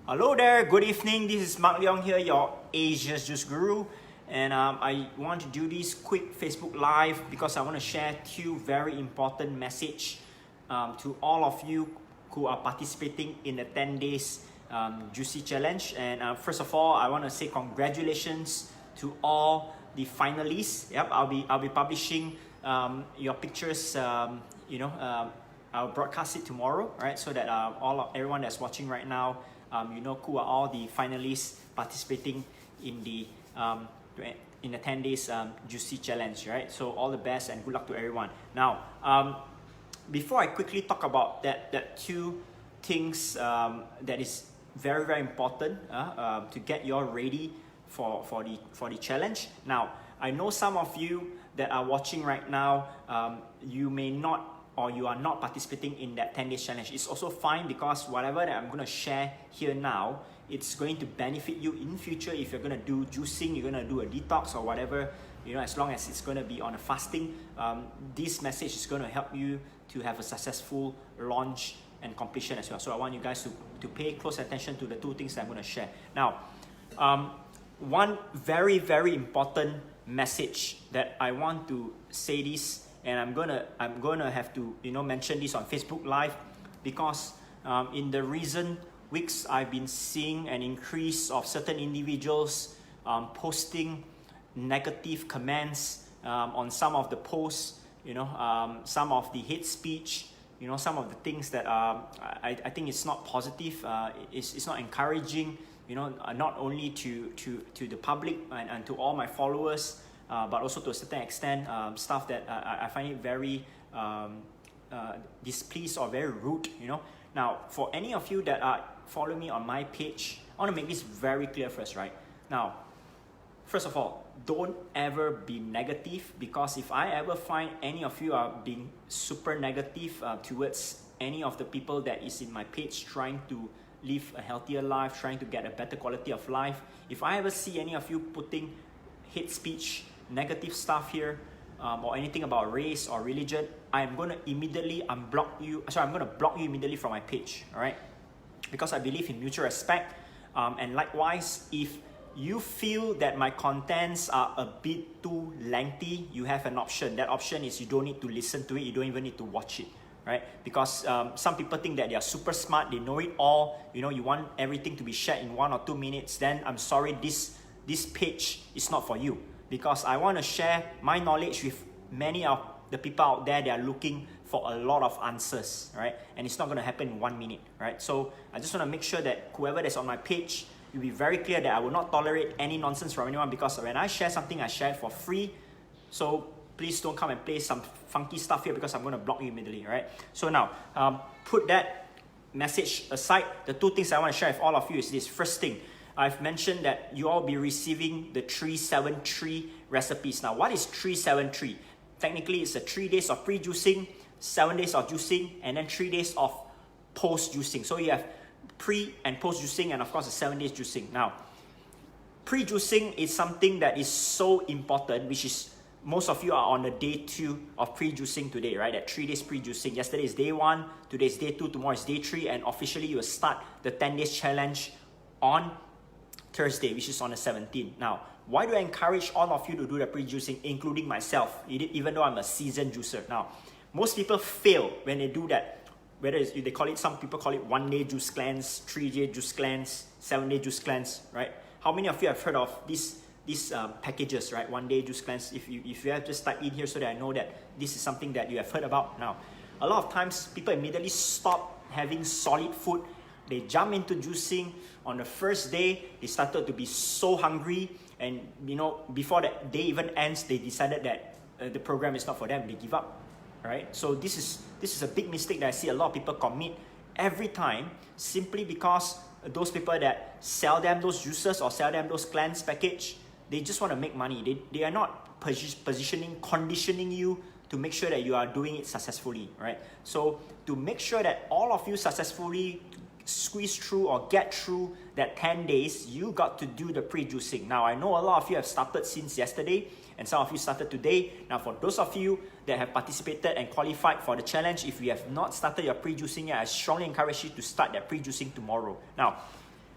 Hello there, good evening. This is Mark Leong here, your Asia's Juice Guru. And I want to do this quick Facebook Live because I want to share two very important message to all of you who are participating in the 10 days Juicy Challenge. And first of all, I want to say congratulations to all the finalists. Yep, I'll be publishing your pictures. I'll broadcast it tomorrow, right? So that everyone that's watching right now, you know who are all the finalists participating in the 10 days Juicy Challenge, right? So all the best and good luck to everyone. Now, before I quickly talk about that two things that is very important to get you all ready for the challenge. Now, I know some of you that are watching right now, you may not or you are not participating in that 10 days challenge. It's also fine because whatever that I'm going to share here now, it's going to benefit you in future. If you're going to do juicing, you're going to do a detox or whatever, you know, as long as it's going to be on a fasting, this message is going to help you to have a successful launch and completion as well. So I want you guys to pay close attention to the two things that I'm going to share. Now, one very important message that I want to say this, and I'm gonna have to mention this on Facebook Live because in the recent weeks I've been seeing an increase of certain individuals posting negative comments on some of the posts, some of the hate speech, some of the things that I think it's not positive, it's not encouraging, not only to the public and to all my followers, but also to a certain extent, stuff that I find it very displeased or very rude, Now, for any of you that are following me on my page, I want to make this very clear first, right? Now, first of all, don't ever be negative, because if I ever find any of you are being super negative towards any of the people that is in my page trying to live a healthier life, trying to get a better quality of life, if I ever see any of you putting hate speech, negative stuff here, or anything about race or religion, I'm going to immediately block you immediately from my page, all right? Because I believe in mutual respect, and likewise, if you feel that my contents are a bit too lengthy, you have an option. That option is you don't need to listen to it, you don't even need to watch it, right? Because some people think that they are super smart, they know it all, you want everything to be shared in 1 or 2 minutes, then I'm sorry, this page is not for you. Because I want to share my knowledge with many of the people out there that are looking for a lot of answers, right? And it's not going to happen in 1 minute, right? So I just want to make sure that whoever that's on my page, you'll be very clear that I will not tolerate any nonsense from anyone, because when I share something, I share it for free. So please don't come and play some funky stuff here, because I'm going to block you immediately, right? So now, put that message aside. The two things I want to share with all of you is this. First thing, I've mentioned that you all be receiving the 373 recipes. Now, what is 373? Technically, it's 3 days of pre-juicing, 7 days of juicing, and then 3 days of post-juicing. So you have pre and post-juicing, and of course, the 7 days juicing. Now, pre-juicing is something that is so important, which is most of you are on the day 2 of pre-juicing today, right? That 3 days pre-juicing. Yesterday is day 1, today is day 2, tomorrow is day 3, and officially you will start the 10 days challenge on Thursday, which is on the 17th. Now, why do I encourage all of you to do the pre-juicing, including myself, even though I'm a seasoned juicer? Now, most people fail when they do that. Whether some people call it 1 day juice cleanse, 3 day juice cleanse, 7 day juice cleanse, right? How many of you have heard of these packages, right? 1 day juice cleanse. If you have just type in here so that I know that this is something that you have heard about. Now, a lot of times people immediately stop having solid food. They jump into juicing. On the first day, they started to be so hungry, and before that day even ends, they decided that the program is not for them. They give up, right? So this is a big mistake that I see a lot of people commit every time, simply because those people that sell them those juices or sell them those cleanse package, they just want to make money. They are not conditioning you to make sure that you are doing it successfully, right? So to make sure that all of you successfully squeeze through or get through that 10 days, you got to do the pre-juicing. Now, I know a lot of you have started since yesterday, and some of you started today. Now, for those of you that have participated and qualified for the challenge, if you have not started your pre-juicing yet, I strongly encourage you to start that pre-juicing tomorrow. Now,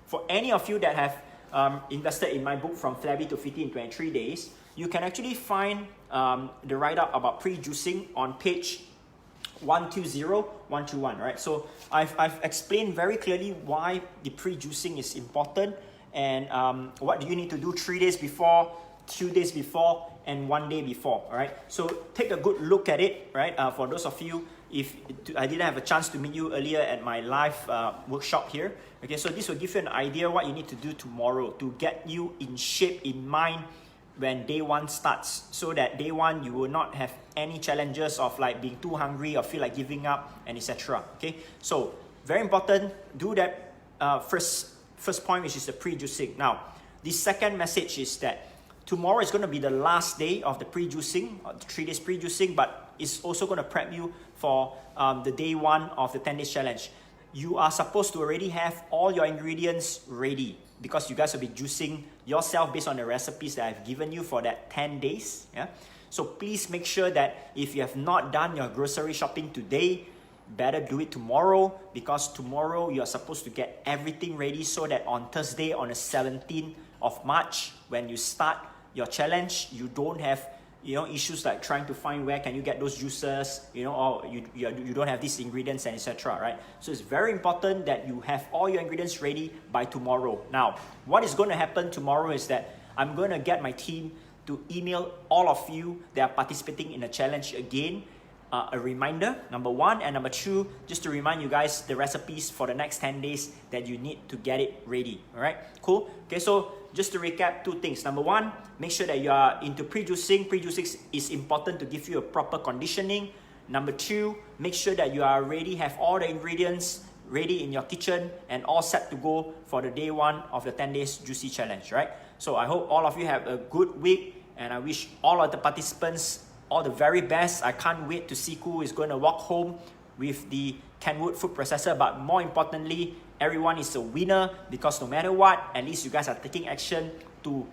for any of you that have invested in my book From Flabby to Fitty in 23 Days, you can actually find the write-up about pre-juicing on page 120, 121, right? So I've explained very clearly why the pre-juicing is important and what do you need to do 3 days before, 2 days before, and 1 day before, all right? So take a good look at it, right? For those of you, if I didn't have a chance to meet you earlier at my live workshop here, okay, so this will give you an idea what you need to do tomorrow to get you in shape, in mind, when day one starts, so that day one you will not have any challenges of like being too hungry or feel like giving up and etc. Okay, so very important, do that first point, which is the pre-juicing. Now, the second message is that tomorrow is going to be the last day of the pre-juicing, 3 days pre-juicing, but it's also going to prep you for the day one of the 10 days challenge. You are supposed to already have all your ingredients ready because you guys will be juicing yourself based on the recipes that I've given you for that 10 days. Yeah. So please make sure that if you have not done your grocery shopping today, better do it tomorrow, because tomorrow you are supposed to get everything ready so that on Thursday, on the 17th of March, when you start your challenge, you don't have issues like trying to find where can you get those juices, or you don't have these ingredients and etc. Right? So it's very important that you have all your ingredients ready by tomorrow. Now, what is going to happen tomorrow is that I'm going to get my team to email all of you that are participating in the challenge again, a reminder, number one, and number two, just to remind you guys the recipes for the next 10 days that you need to get it ready. All right, cool. Okay, so just to recap, 2 things. Number one, make sure that you are into pre-juicing. Pre-juicing is important to give you a proper conditioning. Number 2, make sure that you are ready, have all the ingredients ready in your kitchen and all set to go for the day one of the 10 days juicy challenge, right? So I hope all of you have a good week, and I wish all of the participants all the very best. I can't wait to see who is going to walk home with the Kenwood food processor, but more importantly, everyone is a winner, because no matter what, at least you guys are taking action to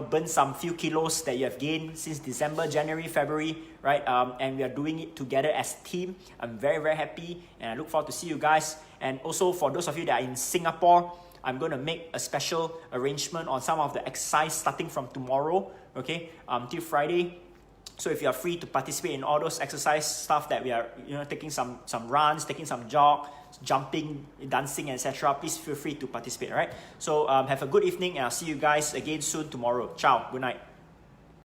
burn some few kilos that you have gained since December, January, February, right? And we are doing it together as a team. I'm very, very happy, and I look forward to see you guys. And also for those of you that are in Singapore, I'm going to make a special arrangement on some of the exercise starting from tomorrow, okay, till Friday. So if you are free to participate in all those exercise stuff that we are, taking some runs, taking some jog, jumping, dancing, etc., please feel free to participate, right? So have a good evening, and I'll see you guys again soon tomorrow. Ciao, good night.